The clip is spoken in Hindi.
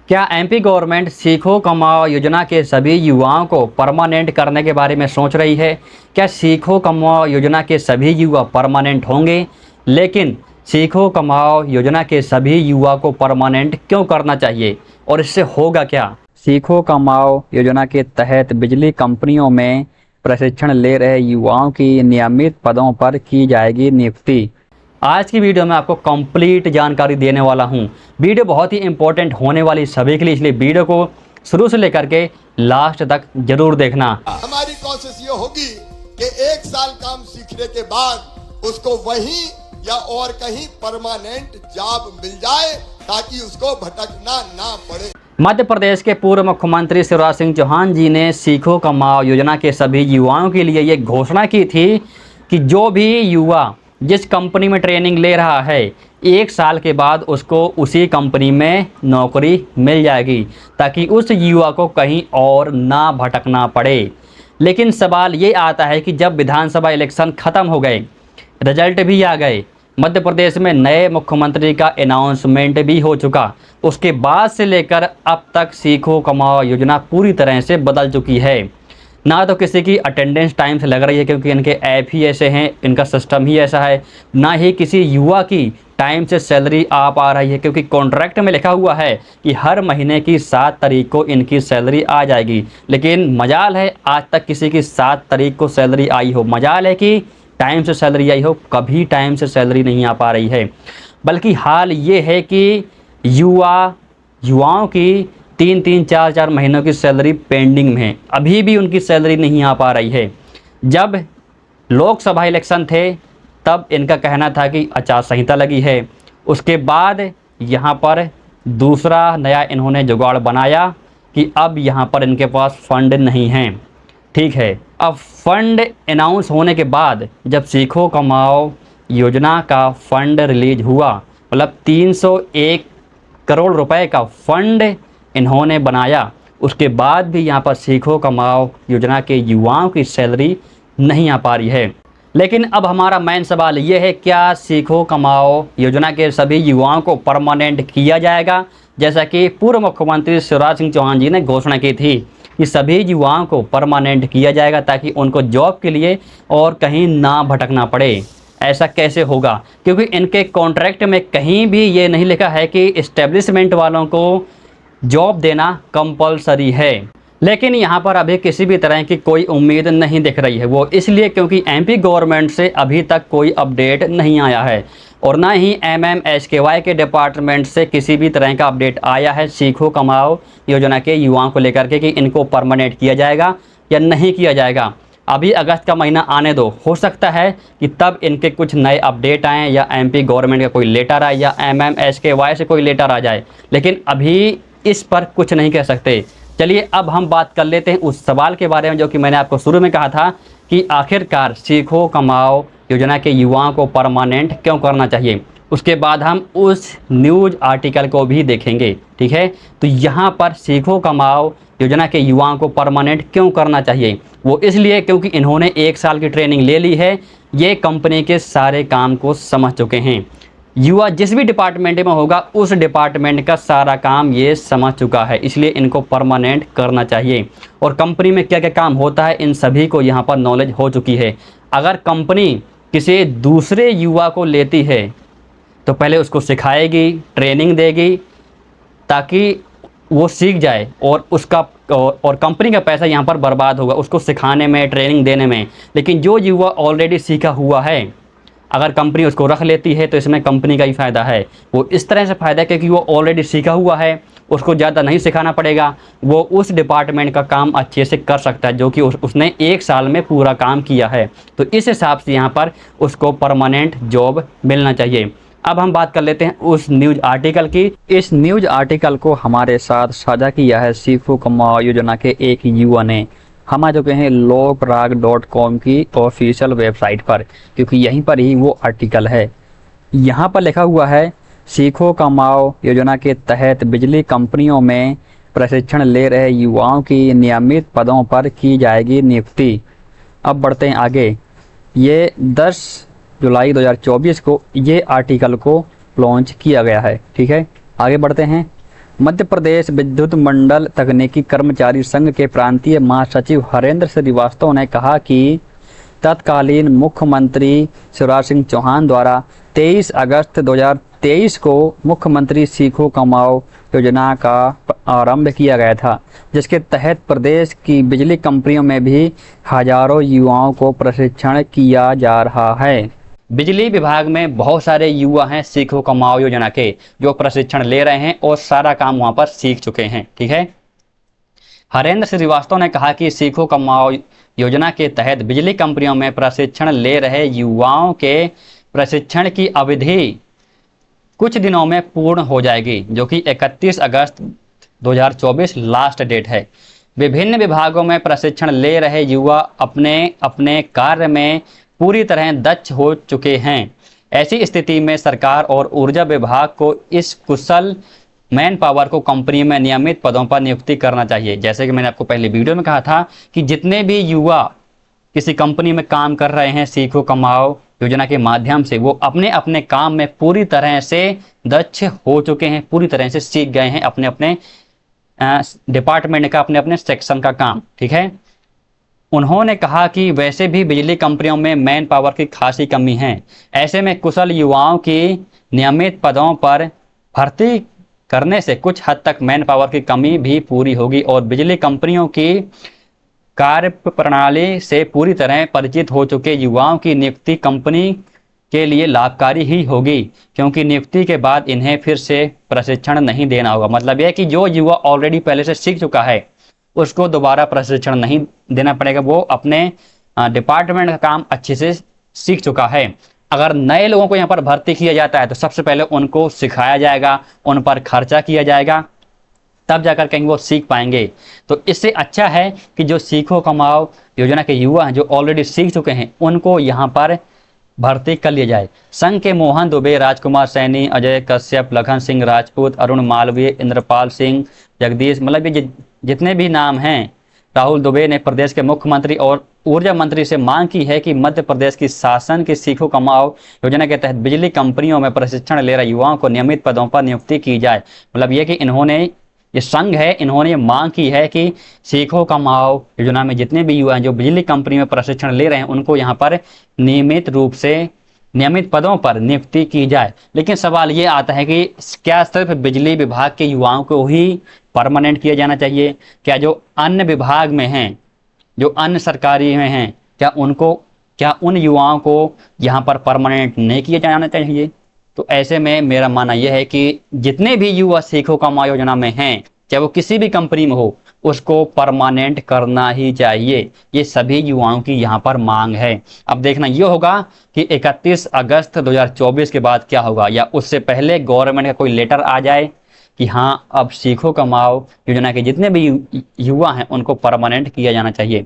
क्या एमपी गवर्नमेंट सीखो कमाओ योजना के सभी युवाओं को परमानेंट करने के बारे में सोच रही है? क्या सीखो कमाओ योजना के सभी युवा परमानेंट होंगे? लेकिन सीखो कमाओ योजना के सभी युवा को परमानेंट क्यों करना चाहिए और इससे होगा क्या? सीखो कमाओ योजना के तहत बिजली कंपनियों में प्रशिक्षण ले रहे युवाओं की नियमित पदों पर की जाएगी नियुक्ति। आज की वीडियो में आपको कंप्लीट जानकारी देने वाला हूं। वीडियो बहुत ही इंपॉर्टेंट होने वाली सभी के लिए, इसलिए वीडियो को शुरू से लेकर के लास्ट तक जरूर देखना। हमारी कोशिश ये होगी कि 1 साल काम सीखने के बाद उसको वहीं या और कहीं परमानेंट जॉब मिल जाए ताकि उसको भटकना ना पड़े। मध्य प्रदेश के पूर्व मुख्यमंत्री शिवराज सिंह चौहान जी ने सीखो कमाओ योजना के सभी युवाओं के लिए ये घोषणा की थी कि जो भी युवा जिस कंपनी में ट्रेनिंग ले रहा है 1 साल के बाद उसको उसी कंपनी में नौकरी मिल जाएगी ताकि उस युवा को कहीं और ना भटकना पड़े। लेकिन सवाल ये आता है कि जब विधानसभा इलेक्शन ख़त्म हो गए, रिजल्ट भी आ गए, मध्य प्रदेश में नए मुख्यमंत्री का अनाउंसमेंट भी हो चुका, उसके बाद से लेकर अब तक सीखो कमाओ योजना पूरी तरह से बदल चुकी है। ना तो किसी की अटेंडेंस टाइम से लग रही है क्योंकि इनके ऐप ही ऐसे हैं, इनका सिस्टम ही ऐसा है, ना ही किसी युवा की टाइम से सैलरी आ पा रही है क्योंकि कॉन्ट्रैक्ट में लिखा हुआ है कि हर महीने की 7 तारीख को इनकी सैलरी आ जाएगी। लेकिन मजाल है आज तक किसी की 7 तारीख को सैलरी आई हो, मजाल है कि टाइम से सैलरी आई हो, कभी टाइम से सैलरी नहीं आ पा रही है। बल्कि हाल ये है कि युवाओं की 3-3, 4-4 महीनों की सैलरी पेंडिंग में है, अभी भी उनकी सैलरी नहीं आ पा रही है। जब लोकसभा इलेक्शन थे तब इनका कहना था कि आचार संहिता लगी है, उसके बाद यहाँ पर दूसरा नया इन्होंने जुगाड़ बनाया कि अब यहाँ पर इनके पास फंड नहीं हैं। ठीक है, अब फंड अनाउंस होने के बाद जब सीखो कमाओ योजना का फंड रिलीज हुआ, मतलब 301 करोड़ रुपए का फंड इन्होंने बनाया, उसके बाद भी यहाँ पर सीखो कमाओ योजना के युवाओं की सैलरी नहीं आ पा रही है। लेकिन अब हमारा मेन सवाल ये है, क्या सीखो कमाओ योजना के सभी युवाओं को परमानेंट किया जाएगा? जैसा कि पूर्व मुख्यमंत्री शिवराज सिंह चौहान जी ने घोषणा की थी कि सभी युवाओं को परमानेंट किया जाएगा ताकि उनको जॉब के लिए और कहीं ना भटकना पड़े। ऐसा कैसे होगा? क्योंकि इनके कॉन्ट्रैक्ट में कहीं भी ये नहीं लिखा है कि इस्टेब्लिशमेंट वालों को जॉब देना कंपलसरी है। लेकिन यहाँ पर अभी किसी भी तरह की कोई उम्मीद नहीं दिख रही है। वो इसलिए क्योंकि एमपी गवर्नमेंट से अभी तक कोई अपडेट नहीं आया है और ना ही MMHKY के डिपार्टमेंट से किसी भी तरह का अपडेट आया है सीखो कमाओ योजना के युवाओं को लेकर के कि इनको परमानेंट किया जाएगा या नहीं किया जाएगा। अभी अगस्त का महीना आने दो, हो सकता है कि तब इनके कुछ नए अपडेट आएँ या एमपी गवर्नमेंट का कोई लेटर आए या MMHKY से कोई लेटर आ जाए, लेकिन अभी इस पर कुछ नहीं कह सकते। चलिए अब हम बात कर लेते हैं उस सवाल के बारे में जो कि मैंने आपको शुरू में कहा था कि आखिरकार सीखो कमाओ योजना के युवाओं को परमानेंट क्यों करना चाहिए। उसके बाद हम उस न्यूज़ आर्टिकल को भी देखेंगे। ठीक है, तो यहाँ पर सीखो कमाओ योजना के युवाओं को परमानेंट क्यों करना चाहिए, वो इसलिए क्योंकि इन्होंने 1 साल की ट्रेनिंग ले ली है, ये कंपनी के सारे काम को समझ चुके हैं। युवा जिस भी डिपार्टमेंट में होगा उस डिपार्टमेंट का सारा काम ये समझ चुका है, इसलिए इनको परमानेंट करना चाहिए। और कंपनी में क्या क्या काम होता है इन सभी को यहाँ पर नॉलेज हो चुकी है। अगर कंपनी किसी दूसरे युवा को लेती है तो पहले उसको सिखाएगी, ट्रेनिंग देगी ताकि वो सीख जाए और कंपनी का पैसा यहाँ पर बर्बाद होगा उसको सिखाने में, ट्रेनिंग देने में। लेकिन जो युवा ऑलरेडी सीखा हुआ है अगर कंपनी उसको रख लेती है तो इसमें कंपनी का ही फ़ायदा है। वो इस तरह से फ़ायदा है क्योंकि वो ऑलरेडी सीखा हुआ है, उसको ज़्यादा नहीं सिखाना पड़ेगा, वो उस डिपार्टमेंट का काम अच्छे से कर सकता है जो कि उसने 1 साल में पूरा काम किया है। तो इस हिसाब से यहाँ पर उसको परमानेंट जॉब मिलना चाहिए। अब हम बात कर लेते हैं उस न्यूज़ आर्टिकल की। इस न्यूज़ आर्टिकल को हमारे साथ साझा किया है सीखो कमाओ योजना के एक युवा ने। हम आ चुके हैं lokrak.com की ऑफिशियल वेबसाइट पर क्योंकि यहीं पर ही वो आर्टिकल है। यहाँ पर लिखा हुआ है सीखो कमाओ योजना के तहत बिजली कंपनियों में प्रशिक्षण ले रहे युवाओं की नियमित पदों पर की जाएगी नियुक्ति। अब बढ़ते हैं आगे। ये 10 जुलाई 2024 को ये आर्टिकल को लॉन्च किया गया है। ठीक है, आगे बढ़ते हैं। मध्य प्रदेश विद्युत मंडल तकनीकी कर्मचारी संघ के प्रांतीय महासचिव हरेंद्र श्रीवास्तव ने कहा कि तत्कालीन मुख्यमंत्री शिवराज सिंह चौहान द्वारा 23 अगस्त 2023 को मुख्यमंत्री सीखो कमाओ योजना का आरंभ किया गया था, जिसके तहत प्रदेश की बिजली कंपनियों में भी हजारों युवाओं को प्रशिक्षण किया जा रहा है। बिजली विभाग में बहुत सारे युवा हैं सीखो कमाओ योजना के, जो प्रशिक्षण ले रहे हैं और सारा काम वहां पर सीख चुके हैं। ठीक है, हरेंद्र श्रीवास्तव ने कहा कि सीखो कमाओ योजना के तहत बिजली कंपनियों में प्रशिक्षण ले रहे युवाओं के प्रशिक्षण की अवधि कुछ दिनों में पूर्ण हो जाएगी, जो कि 31 अगस्त 2024 लास्ट डेट है। विभिन्न विभागों में प्रशिक्षण ले रहे युवा अपने अपने कार्य में पूरी तरह दक्ष हो चुके हैं। ऐसी स्थिति में सरकार और ऊर्जा विभाग को इस कुशल मैन पावर को कंपनी में नियमित पदों पर नियुक्ति करना चाहिए। जैसे कि मैंने आपको पहले वीडियो में कहा था कि जितने भी युवा किसी कंपनी में काम कर रहे हैं सीखो कमाओ योजना के माध्यम से, वो अपने अपने काम में पूरी तरह से दक्ष हो चुके हैं, पूरी तरह से सीख गए हैं अपने अपने डिपार्टमेंट का, अपने अपने सेक्शन का काम। ठीक है, उन्होंने कहा कि वैसे भी बिजली कंपनियों में मैन पावर की खासी कमी है। ऐसे में कुशल युवाओं की नियमित पदों पर भर्ती करने से कुछ हद तक मैन पावर की कमी भी पूरी होगी और बिजली कंपनियों की कार्य प्रणाली से पूरी तरह परिचित हो चुके युवाओं की नियुक्ति कंपनी के लिए लाभकारी ही होगी, क्योंकि नियुक्ति के बाद इन्हें फिर से प्रशिक्षण नहीं देना होगा। मतलब यह कि जो युवा ऑलरेडी पहले से सीख चुका है उसको दोबारा प्रशिक्षण नहीं देना पड़ेगा, वो अपने डिपार्टमेंट का काम अच्छे से सीख चुका है। अगर नए लोगों को यहाँ पर भर्ती किया जाता है तो सबसे पहले उनको सिखाया जाएगा, उन पर खर्चा किया जाएगा, तब जाकर कहीं वो सीख पाएंगे। तो इससे अच्छा है कि जो सीखो कमाओ योजना के युवा हैं जो ऑलरेडी सीख चुके हैं उनको यहाँ पर भर्ती कर लिया जाए। संघ के मोहन दुबे, राजकुमार सैनी, अजय कश्यप, लखन सिंह राजपूत, अरुण मालवीय, इंद्रपाल सिंह, जगदीश, मतलब ये जितने भी नाम हैं, राहुल दुबे ने प्रदेश के मुख्यमंत्री और ऊर्जा मंत्री से मांग की है कि मध्य प्रदेश की शासन की सीखो कमाओ योजना के तहत बिजली कंपनियों में प्रशिक्षण ले रहे युवाओं को नियमित पदों पर नियुक्ति की जाए। मतलब ये कि इन्होंने, ये संघ है, इन्होंने मांग की है कि सीखो कमाओ योजना में जितने भी युवा हैं जो बिजली कंपनी में प्रशिक्षण ले रहे हैं उनको यहाँ पर नियमित रूप से नियमित पदों पर नियुक्ति की जाए। लेकिन सवाल ये आता है कि क्या सिर्फ बिजली विभाग के युवाओं को ही परमानेंट किया जाना चाहिए? क्या जो अन्य विभाग में हैं, जो अन्य सरकारी में हैं, क्या उन युवाओं को यहाँ पर परमानेंट नहीं किया जाना चाहिए? तो ऐसे में मेरा मानना यह है कि जितने भी युवा सीखो कमाओ योजना में हैं, चाहे वो किसी भी कंपनी में हो, उसको परमानेंट करना ही चाहिए। ये सभी युवाओं की यहाँ पर मांग है। अब देखना ये होगा कि 31 अगस्त 2024 के बाद क्या होगा, या उससे पहले गवर्नमेंट का कोई लेटर आ जाए कि हाँ अब सीखो कमाओ योजना के जितने भी युवा हैं उनको परमानेंट किया जाना चाहिए।